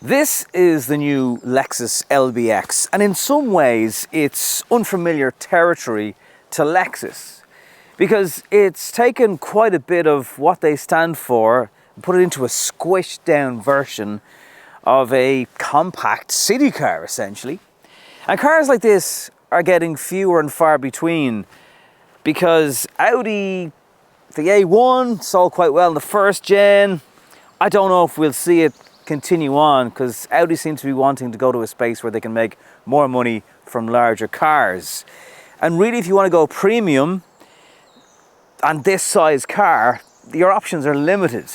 This is the new Lexus LBX, and in some ways it's unfamiliar territory to Lexus because it's taken quite a bit of what they stand for and put it into a squished down version of a compact city car essentially. And cars like this are getting fewer and far between because Audi, the A1 sold quite well in the first gen. I don't know if we'll see it continue on because Audi seems to be wanting to go to a space where they can make more money from larger cars. And really, if you want to go premium on this size car, your options are limited.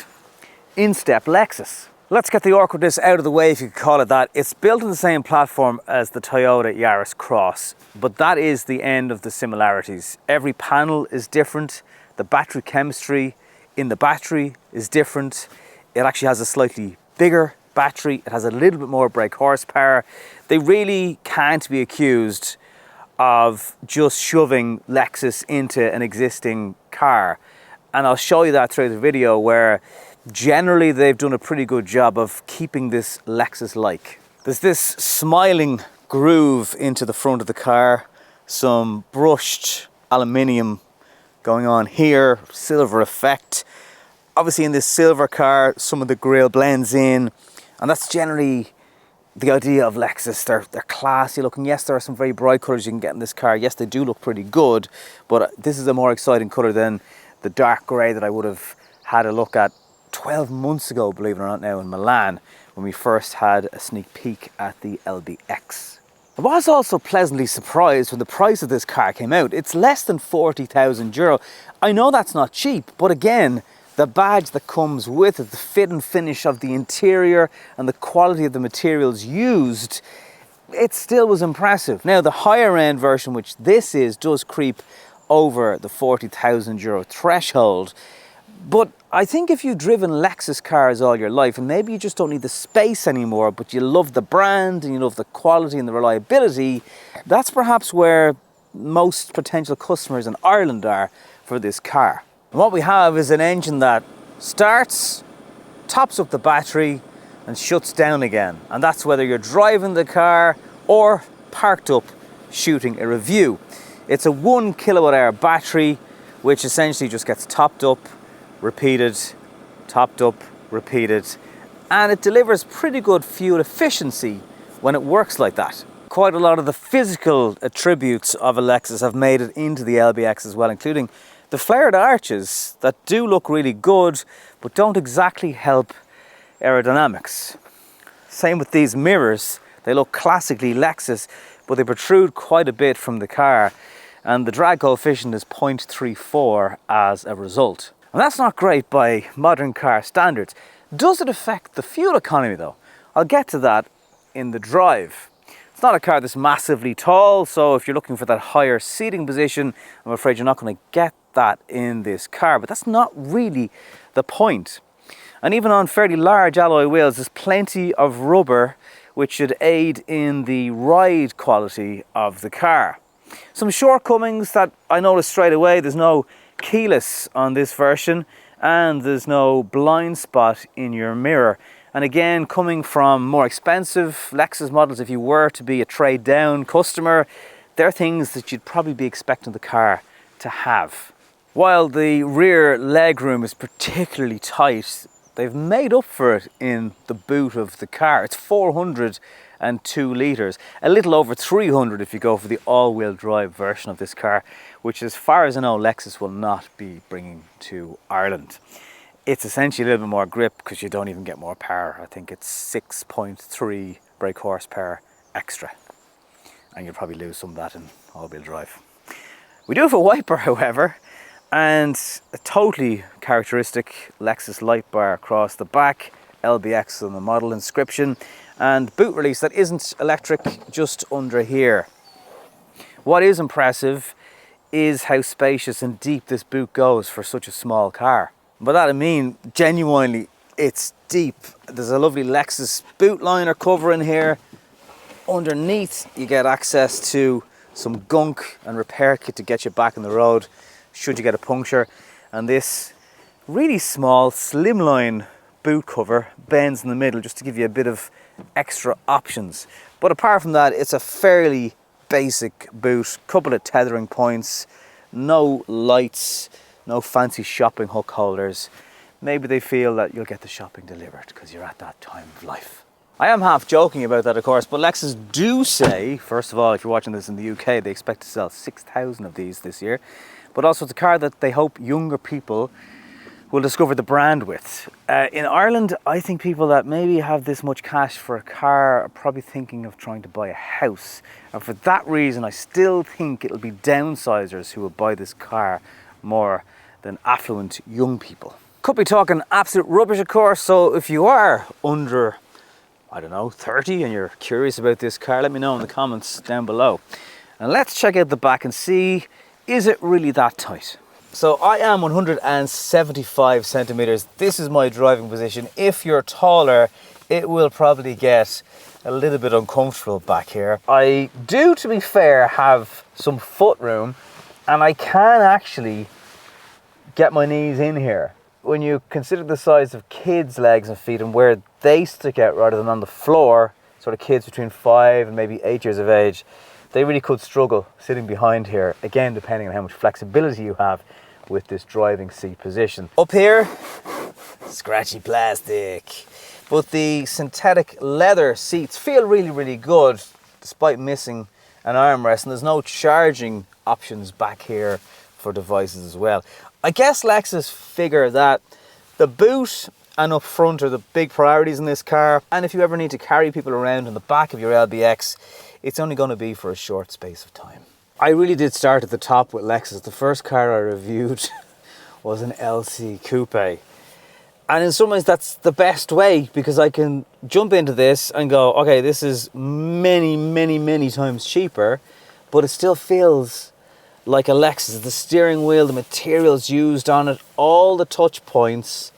In-step Lexus. Let's get the awkwardness out of the way, if you could call it that. It's built on the same platform as the Toyota Yaris Cross, but that is the end of the similarities. Every panel is different. The battery chemistry in the battery is different. It actually has a slightly bigger battery. It has a little bit more brake horsepower. They really can't be accused of just shoving Lexus into an existing car. And I'll show you that through the video, where generally they've done a pretty good job of keeping this Lexus-like. There's this smiling groove into the front of the car, some brushed aluminium going on here, silver effect. Obviously in this silver car, some of the grille blends in, and that's generally the idea of Lexus. They're classy looking. Yes, there are some very bright colours you can get in this car. Yes, they do look pretty good, but this is a more exciting colour than the dark grey that I would have had a look at 12 months ago, believe it or not, now in Milan, when we first had a sneak peek at the LBX. I was also pleasantly surprised when the price of this car came out. It's less than €40,000. I know that's not cheap, but again, the badge that comes with it, the fit and finish of the interior and the quality of the materials used, it still was impressive. Now, the higher end version, which this is, does creep over the €40,000 threshold. But I think if you've driven Lexus cars all your life, and maybe you just don't need the space anymore, but you love the brand and you love the quality and the reliability, that's perhaps where most potential customers in Ireland are for this car. And what we have is an engine that starts, tops up the battery and shuts down again. And that's whether you're driving the car or parked up shooting a review. It's a 1 kilowatt hour battery, which essentially just gets topped up, repeated, topped up, repeated. And it delivers pretty good fuel efficiency when it works like that. Quite a lot of the physical attributes of a Lexus have made it into the LBX as well, including the flared arches that do look really good, but don't exactly help aerodynamics. Same with these mirrors. They look classically Lexus, but they protrude quite a bit from the car, and the drag coefficient is 0.34 as a result. And that's not great by modern car standards. Does it affect the fuel economy though? I'll get to that in the drive. It's not a car that's massively tall, so if you're looking for that higher seating position, I'm afraid you're not going to get that in this car, but that's not really the point. And even on fairly large alloy wheels, there's plenty of rubber which should aid in the ride quality of the car. Some shortcomings that I noticed straight away: there's no keyless on this version, and there's no blind spot in your mirror. And again, coming from more expensive Lexus models, if you were to be a trade down customer, they're things that you'd probably be expecting the car to have. While the rear legroom is particularly tight, they've made up for it in the boot of the car. It's 402 litres, a little over 300 if you go for the all-wheel drive version of this car, which, as far as I know, Lexus will not be bringing to Ireland. It's essentially a little bit more grip because you don't even get more power. I think it's 6.3 brake horsepower extra, and you'll probably lose some of that in all-wheel drive. We do have a wiper, however, and a totally characteristic Lexus light bar across the back, LBX on the model inscription, and boot release that isn't electric, just under here. What is impressive is how spacious and deep this boot goes for such a small car. By that I mean, genuinely, it's deep. There's a lovely Lexus boot liner cover in here. Underneath, you get access to some gunk and repair kit to get you back on the road should you get a puncture. And this really small slimline boot cover bends in the middle just to give you a bit of extra options. But apart from that, it's a fairly basic boot, couple of tethering points, no lights, no fancy shopping hook holders. Maybe they feel that you'll get the shopping delivered because you're at that time of life. I am half joking about that, of course, but Lexus do say, first of all, if you're watching this in the UK, they expect to sell 6,000 of these this year. But also it's a car that they hope younger people will discover the brand with. In Ireland, I think people that maybe have this much cash for a car are probably thinking of trying to buy a house. And for that reason, I still think it'll be downsizers who will buy this car more than affluent young people. Could be talking absolute rubbish, of course, so if you are under, I don't know, 30 and you're curious about this car, let me know in the comments down below. And let's check out the back and see, is it really that tight? So I am 175 centimeters. This is my driving position. If you're taller, it will probably get a little bit uncomfortable back here. I do, to be fair, have some foot room, and I can actually get my knees in here. When you consider the size of kids' legs and feet and where they stick out rather than on the floor, sort of kids between 5 and maybe 8 years of age, they really could struggle sitting behind here, again depending on how much flexibility you have with this driving seat position. Up here, scratchy plastic, but the synthetic leather seats feel really, really good despite missing an armrest, and there's no charging options back here for devices as well. I guess Lexus figure that the boot and up front are the big priorities in this car, and if you ever need to carry people around in the back of your LBX, it's only going to be for a short space of time. I really did start at the top with Lexus. The first car I reviewed was an LC Coupe, and in some ways that's the best way, because I can jump into this and go, okay, this is many, many, many times cheaper, but it still feels like a Lexus. The steering wheel, the materials used on it, all the touch points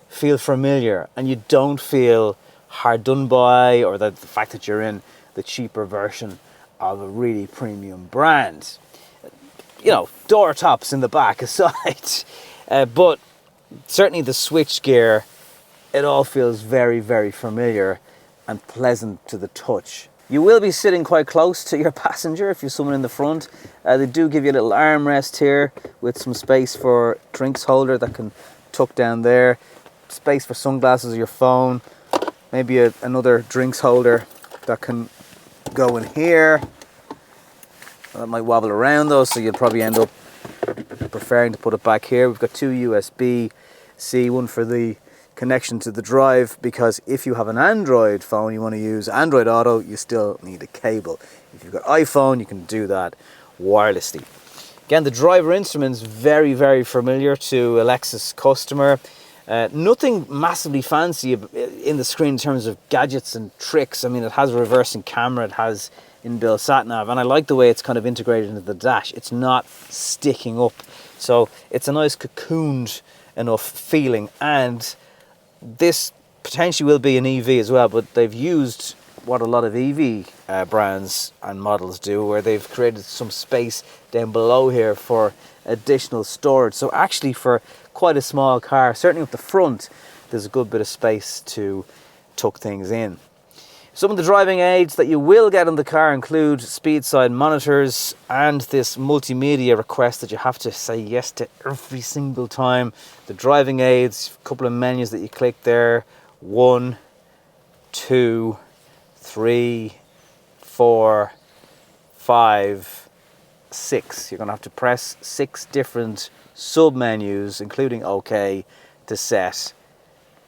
feel familiar, and you don't feel hard done by, or the fact that you're in the cheaper version of a really premium brand. You know, door tops in the back aside, but certainly the switch gear, it all feels very, very familiar and pleasant to the touch. You will be sitting quite close to your passenger if you're someone in the front. They do give you a little armrest here with some space for drinks holder that can tuck down there, space for sunglasses or your phone, maybe another drinks holder that can go in here. That might wobble around though, so you'll probably end up preferring to put it back here. We've got 2 USB-C, one for the connection to the drive, because if you have an Android phone, you want to use Android Auto, you still need a cable. If you've got iPhone, you can do that wirelessly. Again, the driver instruments, very, very familiar to a Lexus customer. Nothing massively fancy in the screen in terms of gadgets and tricks. I mean, it has a reversing camera, it has inbuilt sat-nav, and I like the way it's kind of integrated into the dash. It's not sticking up, so it's a nice cocooned enough feeling. And this potentially will be an EV as well, but they've used what a lot of EV brands and models do, where they've created some space down below here for additional storage. So actually, for quite a small car, certainly up the front, there's a good bit of space to tuck things in. Some of the driving aids that you will get in the car include speed side monitors and this multimedia request that you have to say yes to every single time. The driving aids, a couple of menus that you click there, 1, 2, 3, 4, 5, 6. You're going to have to press 6 different sub-menus, including OK, to set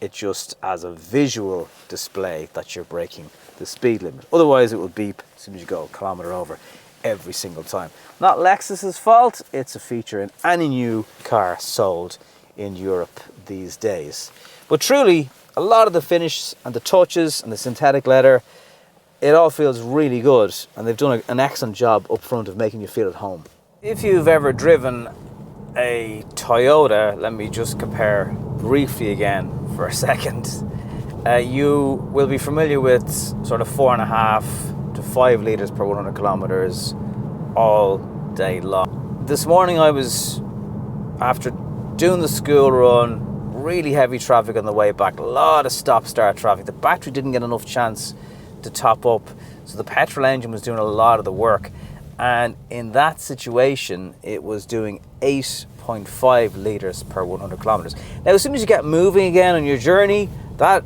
it just as a visual display that you're breaking the speed limit. Otherwise, it will beep as soon as you go a kilometre over every single time. Not Lexus's fault, it's a feature in any new car sold in Europe these days. But truly, a lot of the finish and the touches and the synthetic leather, it all feels really good, and they've done an excellent job up front of making you feel at home. If you've ever driven a Toyota, let me just compare briefly again for a second. You will be familiar with sort of 4.5 to 5 litres per 100 kilometres all day long. This morning I was, after doing the school run, really heavy traffic on the way back, a lot of stop-start traffic. The battery didn't get enough chance to top up, so the petrol engine was doing a lot of the work. And in that situation, it was doing 8.5 litres per 100 kilometres. Now, as soon as you get moving again on your journey, that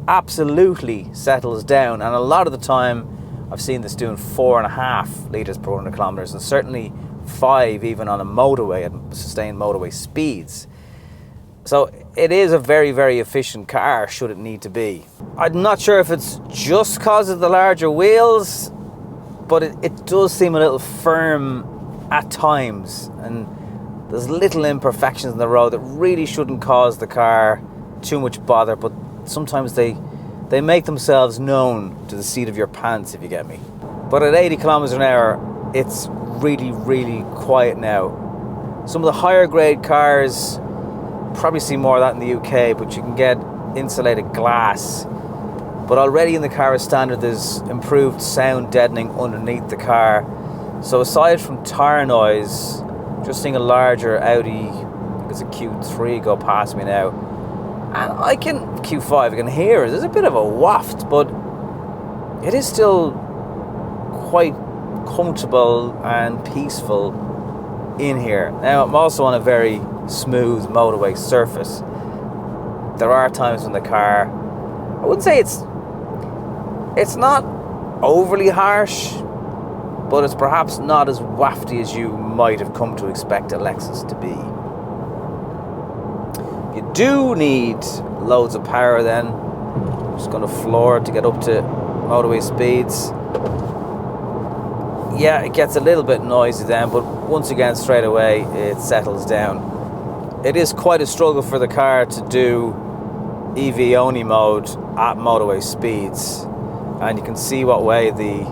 absolutely settles down. And a lot of the time, I've seen this doing 4.5 litres per 100 kilometres, and certainly 5 even on a motorway at sustained motorway speeds. So it is a very, very efficient car should it need to be. I'm not sure if it's just because of the larger wheels, but it does seem a little firm at times, and there's little imperfections in the road that really shouldn't cause the car too much bother, but sometimes they make themselves known to the seat of your pants, if you get me. But at 80 kilometers an hour, it's really, really quiet now. Some of the higher grade cars, probably see more of that in the UK, but you can get insulated glass. But already in the car as standard, there's improved sound deadening underneath the car. So aside from tire noise, just seeing a larger Audi, I think it's a Q3 go past me now, and Q5, I can hear it. There's a bit of a waft, but it is still quite comfortable and peaceful in here. Now, I'm also on a very smooth motorway surface. There are times when the car, I wouldn't say it's not overly harsh, but it's perhaps not as wafty as you might have come to expect a Lexus to be. You do need loads of power then. I'm just going to floor it to get up to motorway speeds. Yeah, it gets a little bit noisy then, but once again, straight away, it settles down. It is quite a struggle for the car to do EV only mode at motorway speeds. And you can see what way the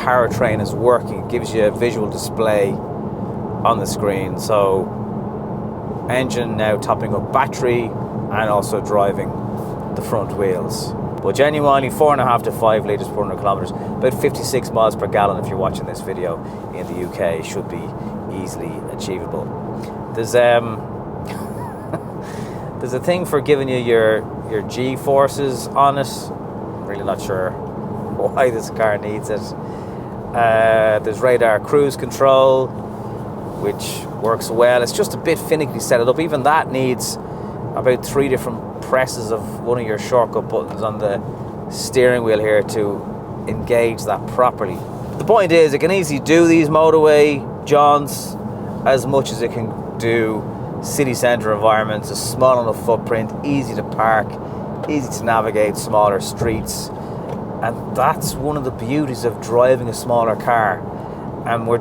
Powertrain is working. It gives you a visual display on the screen. So engine now topping up battery and also driving the front wheels. But genuinely 4.5 to 5 litres per 100 kilometres, about 56 miles per gallon if you're watching this video in the UK, should be easily achievable. There's there's a thing for giving you your G-forces on it. I'm really not sure why this car needs it. There's radar cruise control, which works well. It's just a bit finically set it up. Even that needs about 3 different presses of one of your shortcut buttons on the steering wheel here to engage that properly. The point is, it can easily do these motorway jaunts as much as it can do city centre environments. A small enough footprint, easy to park, easy to navigate smaller streets. And that's one of the beauties of driving a smaller car. And we're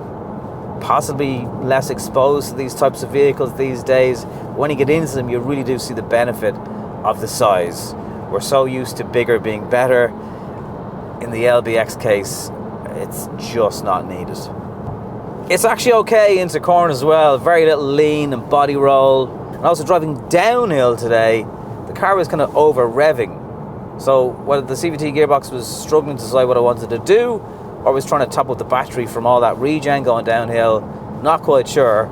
possibly less exposed to these types of vehicles these days. When you get into them, you really do see the benefit of the size. We're so used to bigger being better. In the LBX case, it's just not needed. It's actually okay into corners as well. Very little lean and body roll. And also driving downhill today, the car was kind of over revving. So whether the CVT gearbox was struggling to decide what I wanted to do, or was trying to top up the battery from all that regen going downhill, not quite sure.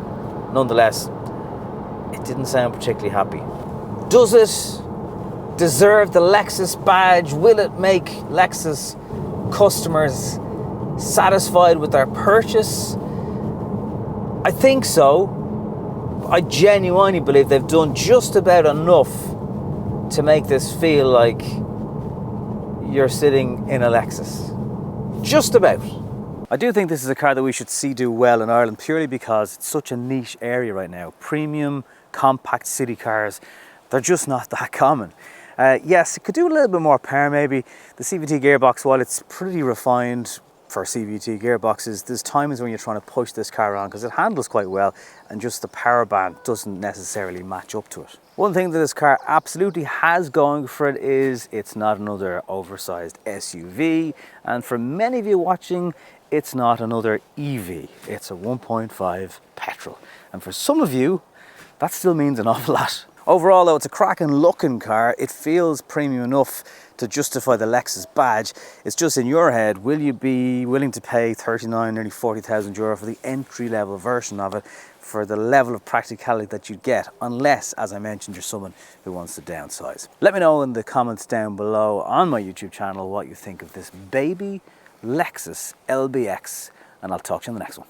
Nonetheless, it didn't sound particularly happy. Does it deserve the Lexus badge? Will it make Lexus customers satisfied with their purchase? I think so. I genuinely believe they've done just about enough to make this feel like you're sitting in a Lexus. Just about. I do think this is a car that we should see do well in Ireland, purely because it's such a niche area right now. Premium, compact city cars, they're just not that common. Yes, it could do a little bit more power maybe. The CVT gearbox, while it's pretty refined for CVT gearboxes, there's times when you're trying to push this car around because it handles quite well and just the power band doesn't necessarily match up to it. One thing that this car absolutely has going for it is it's not another oversized SUV, and for many of you watching, it's not another EV. It's a 1.5 petrol, and for some of you that still means an awful lot. Overall though, it's a cracking looking car. It feels premium enough to justify the Lexus badge. It's just in your head, will you be willing to pay 39, nearly 40,000 euro for the entry level version of it, for the level of practicality that you get, unless, as I mentioned, you're someone who wants to downsize. Let me know in the comments down below on my YouTube channel what you think of this baby Lexus LBX, and I'll talk to you in the next one.